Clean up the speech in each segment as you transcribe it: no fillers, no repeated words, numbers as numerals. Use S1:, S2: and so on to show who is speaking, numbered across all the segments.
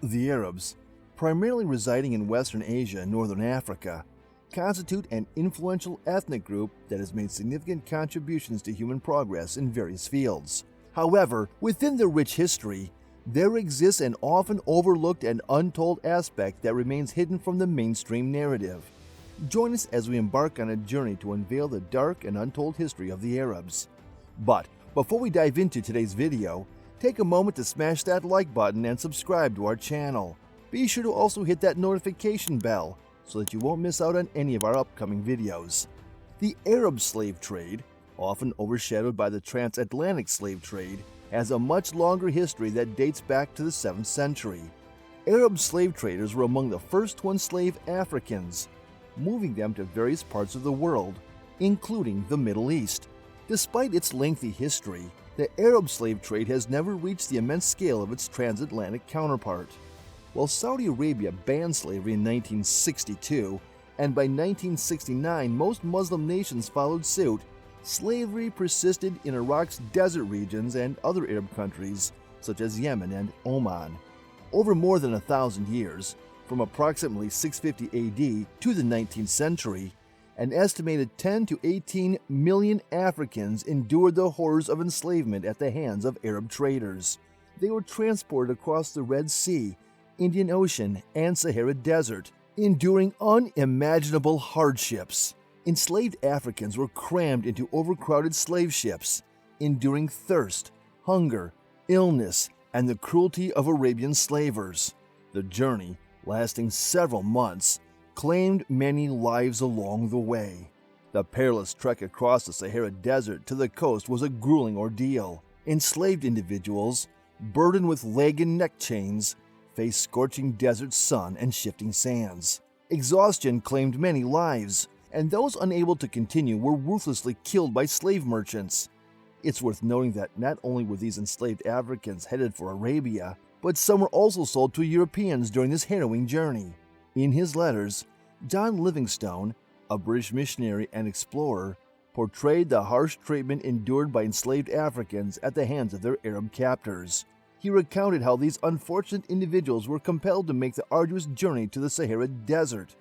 S1: The Arabs, primarily residing in Western Asia and Northern Africa, constitute an influential ethnic group that has made significant contributions to human progress in various fields. However, within their rich history, there exists an often overlooked and untold aspect that remains hidden from the mainstream narrative. Join us as we embark on a journey to unveil the dark and untold history of the Arabs. But before we dive into today's video, take a moment to smash that like button and subscribe to our channel. Be sure to also hit that notification bell so that you won't miss out on any of our upcoming videos. The Arab slave trade, often overshadowed by the transatlantic slave trade, has a much longer history that dates back to the 7th century. Arab slave traders were among the first to enslave Africans, moving them to various parts of the world, including the Middle East. Despite its lengthy history, the Arab slave trade has never reached the immense scale of its transatlantic counterpart. While Saudi Arabia banned slavery in 1962, and by 1969 most Muslim nations followed suit, slavery persisted in Iraq's desert regions and other Arab countries, such as Yemen and Oman. Over more than 1,000 years, from approximately 650 AD to the 19th century, an estimated 10 to 18 million Africans endured the horrors of enslavement at the hands of Arab traders. They were transported across the Red Sea, Indian Ocean, and Sahara Desert, enduring unimaginable hardships. Enslaved Africans were crammed into overcrowded slave ships, enduring thirst, hunger, illness, and the cruelty of Arabian slavers. The journey, lasting several months, claimed many lives along the way. The perilous trek across the Sahara Desert to the coast was a grueling ordeal. Enslaved individuals, burdened with leg and neck chains, faced scorching desert sun and shifting sands. Exhaustion claimed many lives, and those unable to continue were ruthlessly killed by slave merchants. It's worth noting that not only were these enslaved Africans headed for Arabia, but some were also sold to Europeans during this harrowing journey. In his letters, John Livingstone, a British missionary and explorer, portrayed the harsh treatment endured by enslaved Africans at the hands of their Arab captors. He recounted how these unfortunate individuals were compelled to make the arduous journey to the Sahara Desert.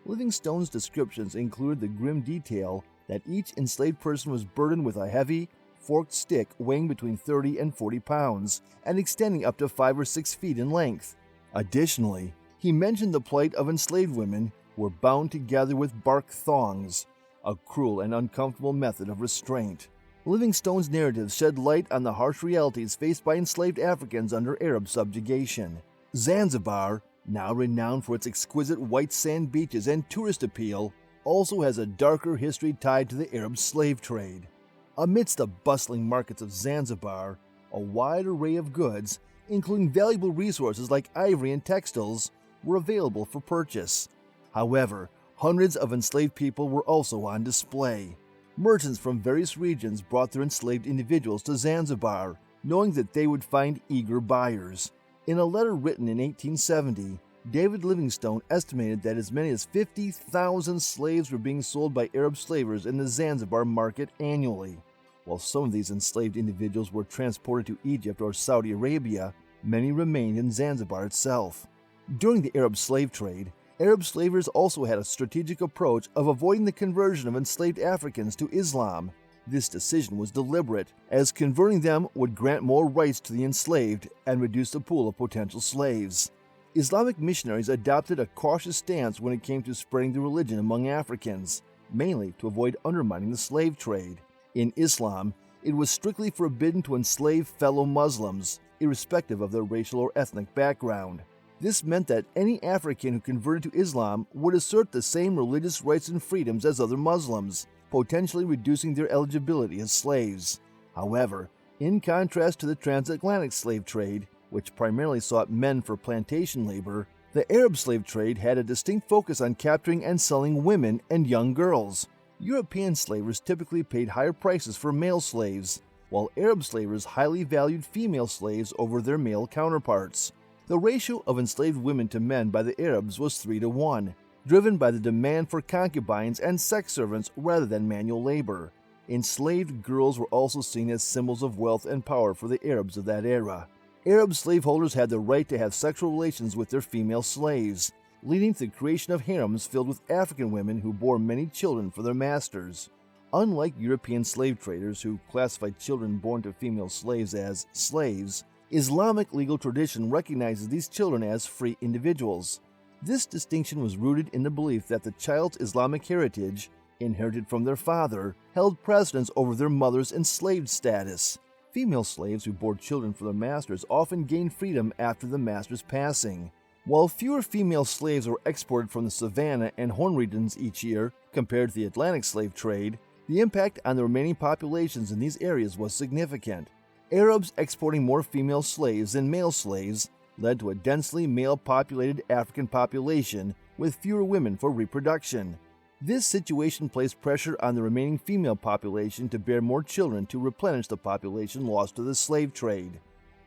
S1: Livingstone's descriptions included the grim detail that each enslaved person was burdened with a heavy, forked stick weighing between 30 and 40 pounds and extending up to 5 or 6 feet in length. Additionally, he mentioned the plight of enslaved women who were bound together with bark thongs, a cruel and uncomfortable method of restraint. Livingstone's narratives shed light on the harsh realities faced by enslaved Africans under Arab subjugation. Zanzibar, now renowned for its exquisite white sand beaches and tourist appeal, also has a darker history tied to the Arab slave trade. Amidst the bustling markets of Zanzibar, a wide array of goods, including valuable resources like ivory and textiles, were available for purchase. However, hundreds of enslaved people were also on display. Merchants from various regions brought their enslaved individuals to Zanzibar, knowing that they would find eager buyers. In a letter written in 1870, David Livingstone estimated that as many as 50,000 slaves were being sold by Arab slavers in the Zanzibar market annually. While some of these enslaved individuals were transported to Egypt or Saudi Arabia, many remained in Zanzibar itself. During the Arab slave trade, Arab slavers also had a strategic approach of avoiding the conversion of enslaved Africans to Islam. This decision was deliberate, as converting them would grant more rights to the enslaved and reduce the pool of potential slaves. Islamic missionaries adopted a cautious stance when it came to spreading the religion among Africans, mainly to avoid undermining the slave trade. In Islam, it was strictly forbidden to enslave fellow Muslims, irrespective of their racial or ethnic background. This meant that any African who converted to Islam would assert the same religious rights and freedoms as other Muslims, potentially reducing their eligibility as slaves. However, in contrast to the transatlantic slave trade, which primarily sought men for plantation labor, the Arab slave trade had a distinct focus on capturing and selling women and young girls. European slavers typically paid higher prices for male slaves, while Arab slavers highly valued female slaves over their male counterparts. The ratio of enslaved women to men by the Arabs was 3-to-1, driven by the demand for concubines and sex servants rather than manual labor. Enslaved girls were also seen as symbols of wealth and power for the Arabs of that era. Arab slaveholders had the right to have sexual relations with their female slaves, leading to the creation of harems filled with African women who bore many children for their masters. Unlike European slave traders who classified children born to female slaves as slaves, Islamic legal tradition recognizes these children as free individuals. This distinction was rooted in the belief that the child's Islamic heritage, inherited from their father, held precedence over their mother's enslaved status. Female slaves who bore children for their masters often gained freedom after the master's passing. While fewer female slaves were exported from the Savannah and Horn regions each year compared to the Atlantic slave trade, the impact on the remaining populations in these areas was significant. Arabs exporting more female slaves than male slaves led to a densely male-populated African population with fewer women for reproduction. This situation placed pressure on the remaining female population to bear more children to replenish the population lost to the slave trade.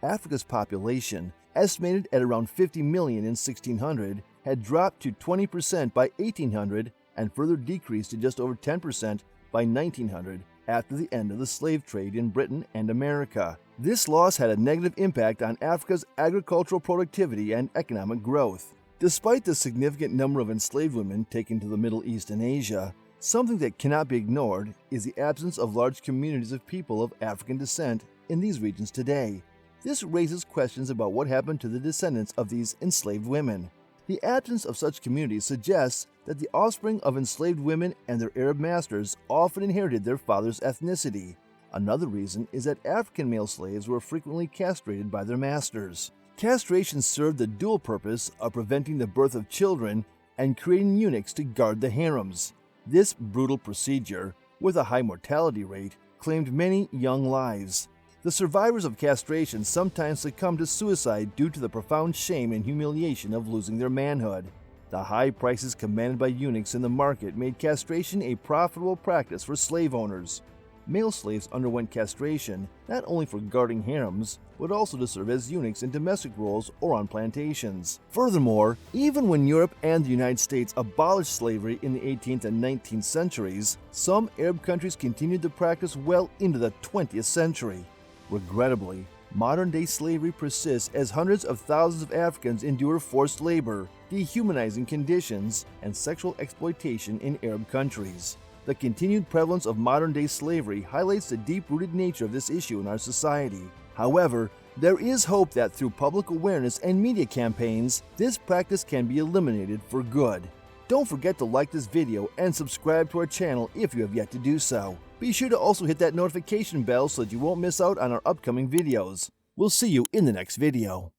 S1: Africa's population, estimated at around 50 million in 1600, had dropped to 20% by 1800 and further decreased to just over 10% by 1900 after the end of the slave trade in Britain and America. This loss had a negative impact on Africa's agricultural productivity and economic growth. Despite the significant number of enslaved women taken to the Middle East and Asia, something that cannot be ignored is the absence of large communities of people of African descent in these regions today. This raises questions about what happened to the descendants of these enslaved women. The absence of such communities suggests that the offspring of enslaved women and their Arab masters often inherited their father's ethnicity. Another reason is that African male slaves were frequently castrated by their masters. Castration served the dual purpose of preventing the birth of children and creating eunuchs to guard the harems. This brutal procedure, with a high mortality rate, claimed many young lives. The survivors of castration sometimes succumbed to suicide due to the profound shame and humiliation of losing their manhood. The high prices commanded by eunuchs in the market made castration a profitable practice for slave owners. Male slaves underwent castration not only for guarding harems, but also to serve as eunuchs in domestic roles or on plantations. Furthermore, even when Europe and the United States abolished slavery in the 18th and 19th centuries, some Arab countries continued the practice well into the 20th century. Regrettably, modern-day slavery persists as hundreds of thousands of Africans endure forced labor, dehumanizing conditions, and sexual exploitation in Arab countries. The continued prevalence of modern-day slavery highlights the deep-rooted nature of this issue in our society. However, there is hope that through public awareness and media campaigns, this practice can be eliminated for good. Don't forget to like this video and subscribe to our channel if you have yet to do so. Be sure to also hit that notification bell so that you won't miss out on our upcoming videos. We'll see you in the next video.